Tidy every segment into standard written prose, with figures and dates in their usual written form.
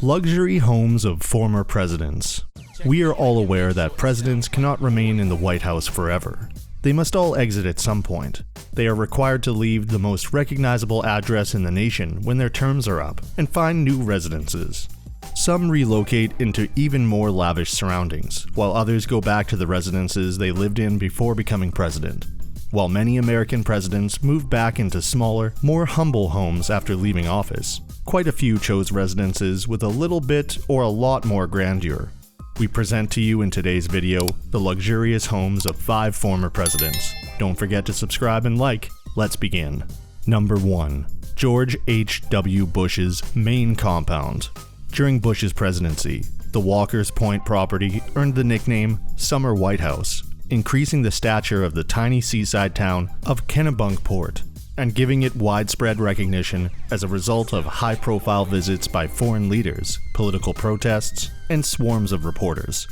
Luxury homes of former presidents. We are all aware that presidents cannot remain in the White House forever. They must all exit at some point. They are required to leave the most recognizable address in the nation when their terms are up and find new residences. Some relocate into even more lavish surroundings, while others go back to the residences they lived in before becoming president. While many American presidents moved back into smaller, more humble homes after leaving office, quite a few chose residences with a little bit or a lot more grandeur. We present to you in today's video the luxurious homes of 5 former presidents. Don't forget to subscribe and like. Let's begin. Number 1. George H.W. Bush's main compound. During Bush's presidency, the Walker's Point property earned the nickname Summer White House, increasing the stature of the tiny seaside town of Kennebunkport and giving it widespread recognition as a result of high-profile visits by foreign leaders, political protests, and swarms of reporters.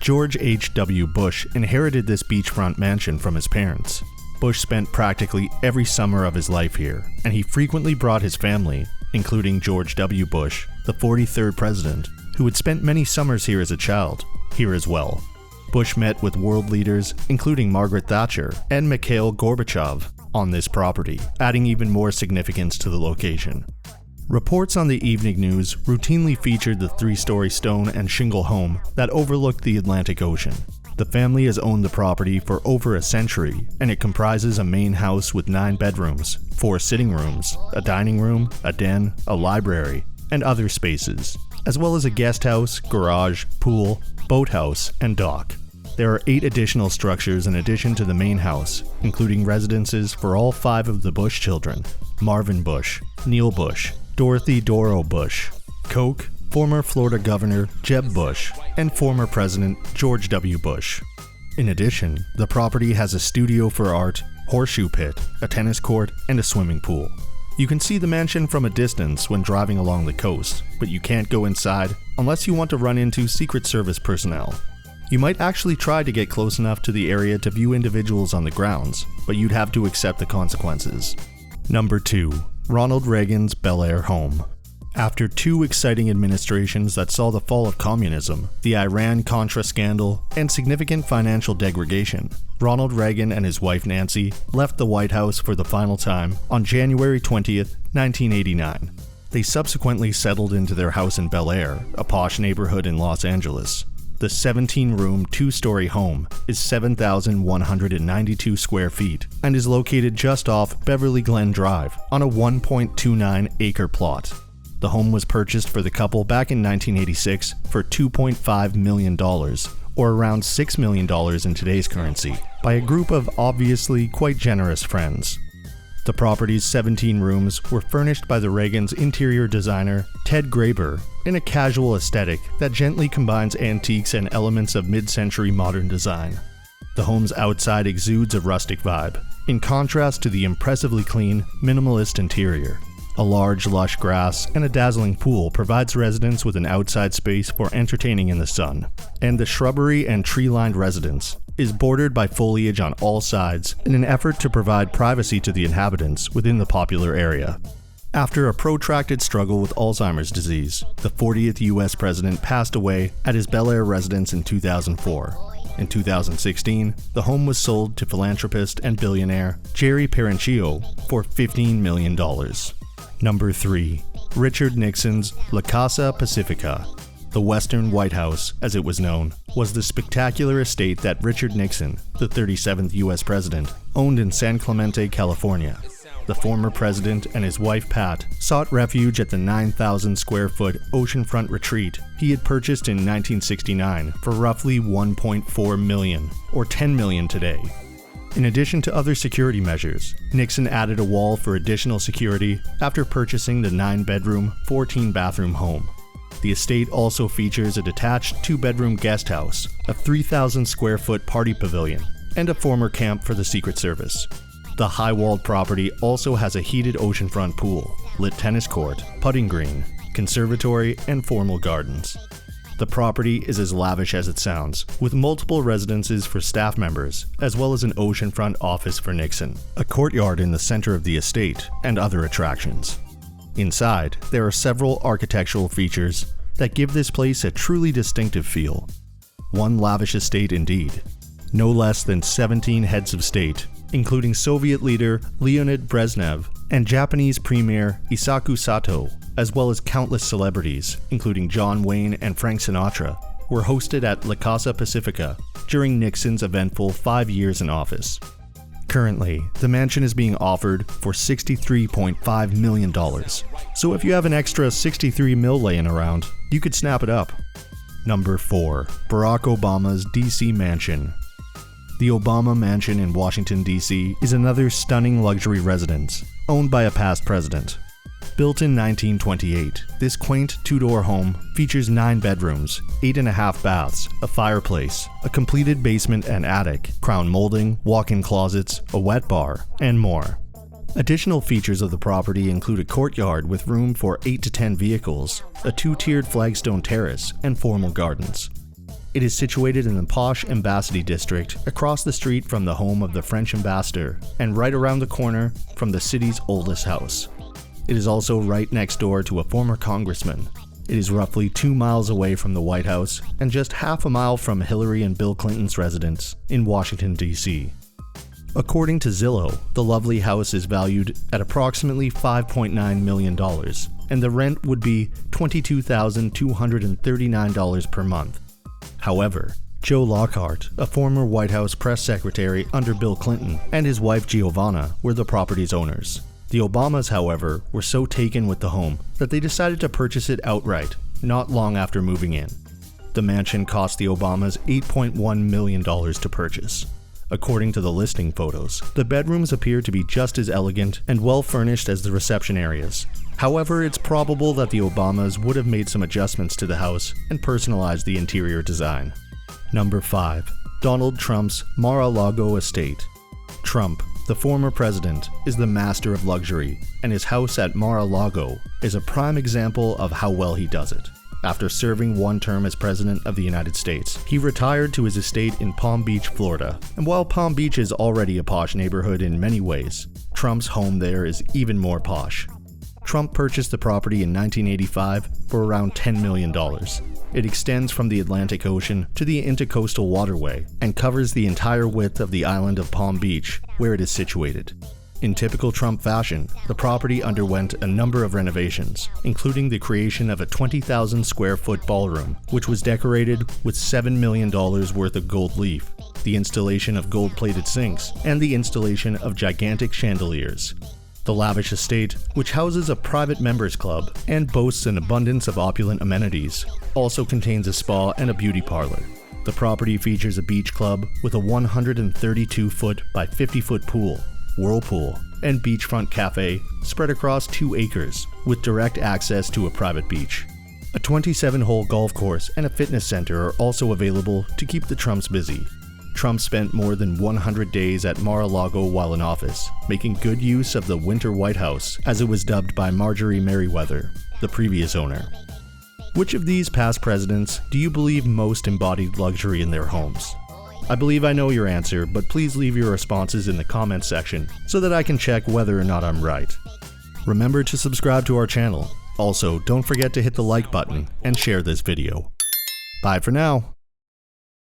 George H.W. Bush inherited this beachfront mansion from his parents. Bush spent practically every summer of his life here, and he frequently brought his family, including George W. Bush, the 43rd president, who had spent many summers here as a child, here as well. Bush met with world leaders, including Margaret Thatcher and Mikhail Gorbachev, on this property, adding even more significance to the location. Reports on the evening news routinely featured the 3-story stone and shingle home that overlooked the Atlantic Ocean. The family has owned the property for over a century, and it comprises a main house with 9 bedrooms, 4 sitting rooms, a dining room, a den, a library, and other spaces, as well as a guest house, garage, pool, boathouse, and dock. There are 8 additional structures in addition to the main house, including residences for all 5 of the Bush children: Marvin Bush, Neil Bush, Dorothy Doro Bush, Coke, former Florida Governor Jeb Bush, and former President George W. Bush. In addition, the property has a studio for art, horseshoe pit, a tennis court, and a swimming pool. You can see the mansion from a distance when driving along the coast, but you can't go inside unless you want to run into Secret Service personnel. You might actually try to get close enough to the area to view individuals on the grounds, but you'd have to accept the consequences. Number 2. Ronald Reagan's Bel Air home. After 2 exciting administrations that saw the fall of communism, the Iran-Contra scandal, and significant financial degradation, Ronald Reagan and his wife Nancy left the White House for the final time on January 20th, 1989. They subsequently settled into their house in Bel Air, a posh neighborhood in Los Angeles. The 17-room, 2-story home is 7,192 square feet and is located just off Beverly Glen Drive on a 1.29-acre plot. The home was purchased for the couple back in 1986 for $2.5 million, or around $6 million in today's currency, by a group of obviously quite generous friends. The property's 17 rooms were furnished by the Reagans' interior designer, Ted Graber, in a casual aesthetic that gently combines antiques and elements of mid-century modern design. The home's outside exudes a rustic vibe, in contrast to the impressively clean, minimalist interior. A large, lush grass and a dazzling pool provides residents with an outside space for entertaining in the sun, and the shrubbery and tree-lined residence is bordered by foliage on all sides in an effort to provide privacy to the inhabitants within the popular area. After a protracted struggle with Alzheimer's disease, the 40th U.S. president passed away at his Bel Air residence in 2004. In 2016, the home was sold to philanthropist and billionaire Jerry Parenchio for $15 million. Number 3. Richard Nixon's La Casa Pacifica. The Western White House, as it was known, was the spectacular estate that Richard Nixon, the 37th U.S. president, owned in San Clemente, California. The former president and his wife Pat sought refuge at the 9,000-square-foot oceanfront retreat he had purchased in 1969 for roughly $1.4 million, or $10 million today. In addition to other security measures, Nixon added a wall for additional security after purchasing the 9-bedroom, 14-bathroom home. The estate also features a detached 2-bedroom guest house, a 3,000-square-foot party pavilion, and a former camp for the Secret Service. The high-walled property also has a heated oceanfront pool, lit tennis court, putting green, conservatory, and formal gardens. The property is as lavish as it sounds, with multiple residences for staff members, as well as an oceanfront office for Nixon, a courtyard in the center of the estate, and other attractions. Inside, there are several architectural features that give this place a truly distinctive feel. One lavish estate indeed. No less than 17 heads of state, including Soviet leader Leonid Brezhnev and Japanese premier Isaku Sato, as well as countless celebrities, including John Wayne and Frank Sinatra, were hosted at La Casa Pacifica during Nixon's eventful 5 years in office. Currently, the mansion is being offered for $63.5 million, so if you have an extra $63 mil laying around, you could snap it up. Number 4. Barack Obama's DC Mansion. The Obama Mansion in Washington, D.C. is another stunning luxury residence, owned by a past president. Built in 1928, this quaint two-door home features 9 bedrooms, 8.5 baths, a fireplace, a completed basement and attic, crown molding, walk-in closets, a wet bar, and more. Additional features of the property include a courtyard with room for 8 to 10 vehicles, a 2-tiered flagstone terrace, and formal gardens. It is situated in the posh Embassy district across the street from the home of the French ambassador and right around the corner from the city's oldest house. It is also right next door to a former congressman. It is roughly 2 miles away from the White House and just half a mile from Hillary and Bill Clinton's residence in Washington, D.C. According to Zillow, the lovely house is valued at approximately $5.9 million, and the rent would be $22,239 per month. However, Joe Lockhart, a former White House press secretary under Bill Clinton, and his wife Giovanna were the property's owners. The Obamas, however, were so taken with the home that they decided to purchase it outright, not long after moving in. The mansion cost the Obamas $8.1 million to purchase. According to the listing photos, the bedrooms appear to be just as elegant and well furnished as the reception areas. However, it's probable that the Obamas would have made some adjustments to the house and personalized the interior design. Number 5. Donald Trump's Mar-a-Lago estate. Trump, the former president, is the master of luxury, and his house at Mar-a-Lago is a prime example of how well he does it. After serving 1 term as President of the United States, he retired to his estate in Palm Beach, Florida. And while Palm Beach is already a posh neighborhood in many ways, Trump's home there is even more posh. Trump purchased the property in 1985 for around $10 million. It extends from the Atlantic Ocean to the Intercoastal Waterway and covers the entire width of the island of Palm Beach, where it is situated. In typical Trump fashion, the property underwent a number of renovations, including the creation of a 20,000 square foot ballroom, which was decorated with $7 million worth of gold leaf, the installation of gold-plated sinks, and the installation of gigantic chandeliers. The lavish estate, which houses a private members club and boasts an abundance of opulent amenities, also contains a spa and a beauty parlor. The property features a beach club with a 132-foot by 50-foot pool, whirlpool, and beachfront cafe spread across 2 acres, with direct access to a private beach. A 27-hole golf course and a fitness center are also available to keep the Trumps busy. Trump spent more than 100 days at Mar-a-Lago while in office, making good use of the Winter White House, as it was dubbed by Marjorie Merriweather, the previous owner. Which of these past presidents do you believe most embodied luxury in their homes? I believe I know your answer, but please leave your responses in the comments section so that I can check whether or not I'm right. Remember to subscribe to our channel. Also, don't forget to hit the like button and share this video. Bye for now.